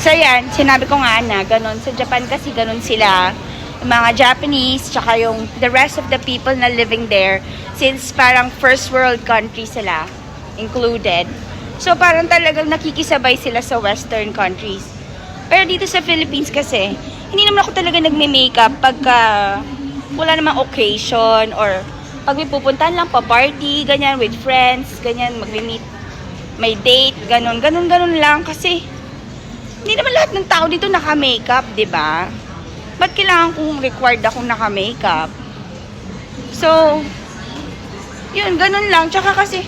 So yan, sinabi ko nga na ganun. Sa Japan kasi ganun sila. Yung mga Japanese, tsaka yung the rest of the people na living there. Since parang first world country sila, included. So parang talagang nakikisabay sila sa western countries. Pero dito sa Philippines kasi, hindi naman ako talaga nagme-makeup pagka wala namang occasion or pag may pupuntahan lang pa party, ganyan, with friends, ganyan, mag-meet, may date, ganun lang kasi hindi naman lahat ng tao dito naka-makeup, 'di ba? Ba't kailangan kong required akong naka-makeup? So, yun, ganun lang. Tsaka kasi,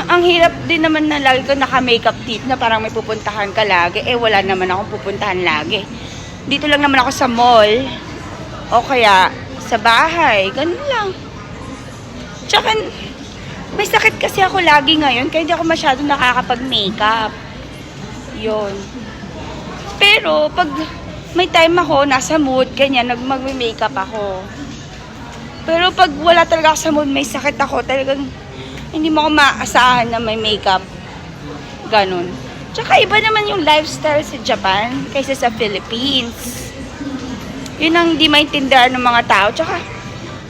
ang hirap din naman na lagi ko naka-makeup tip na parang may pupuntahan ka lagi. Eh, wala naman akong pupuntahan lagi. Dito lang naman ako sa mall. O kaya, sa bahay. Ganun lang. Tsaka, may sakit kasi ako lagi ngayon. Kaya hindi ako masyadong nakakapag-makeup. Yun. Pero, pag may time ako, nasa mood, ganyan, mag-makeup ako. Pero pag wala talaga ako sa mood, may sakit ako, talagang hindi mo ako maasahan na may makeup. Ganon. Tsaka iba naman yung lifestyle sa Japan kaysa sa Philippines. Yun ang di maintindihan ng mga tao. Tsaka,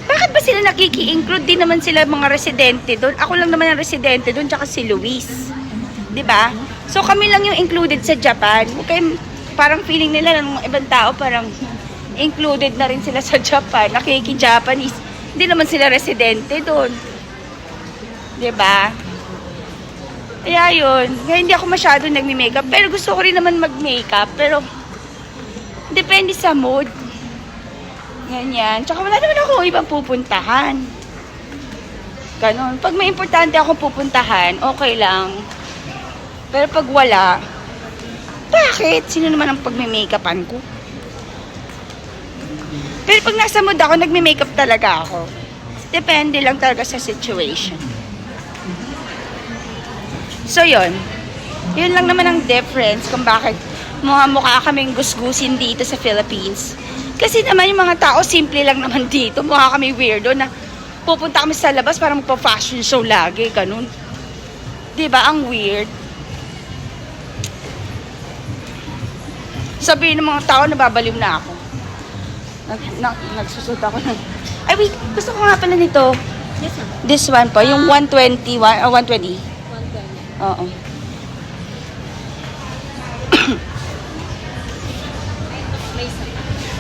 bakit ba sila nakiki-include? Di naman sila mga residente doon. Ako lang naman ang residente doon, tsaka si Luis. Diba? So kami lang yung included sa Japan. Okay, parang feeling nila ng mga ibang tao parang included na rin sila sa Japan. Nakiki-Japanese. Hindi naman sila residente doon. Diba? Kaya yun. Kaya hindi ako masyado nagme-makeup. Pero gusto ko rin naman mag-makeup. Pero depende sa mood. Ganyan. Tsaka wala naman ako ibang pupuntahan. Ganon. Pag may importante akong pupuntahan, okay lang. Pero pag wala, bakit? Sino naman ang pagme-makeupan ko? Pero pag nasa mood ako, nagme-makeup talaga ako. Depende lang talaga sa situation. So, yun. Yun lang naman ang difference kung bakit mukha kaming gusgusin dito sa Philippines. Kasi naman yung mga tao, simple lang naman dito. Mukha kami weirdo na pupunta kami sa labas para magpa-fashion show lagi. Ganun. Diba? Ang weird. Sabihin ng mga tao, nababaliw na ako. Nagsusot ako ng... Ay, wait. Gusto ko nga pala nito. This one. This one po. Yung 120. 120. 120. Oo.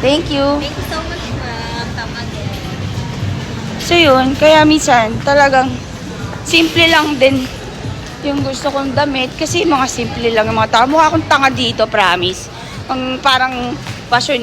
Thank you. Thank you so much, ma'am. Tama din. So, yun. Kaya minsan, talagang simple lang din yung gusto kong damit. Kasi mga simple lang yung mga tao. Mukha akong tanga dito, promise. Ang parang passion.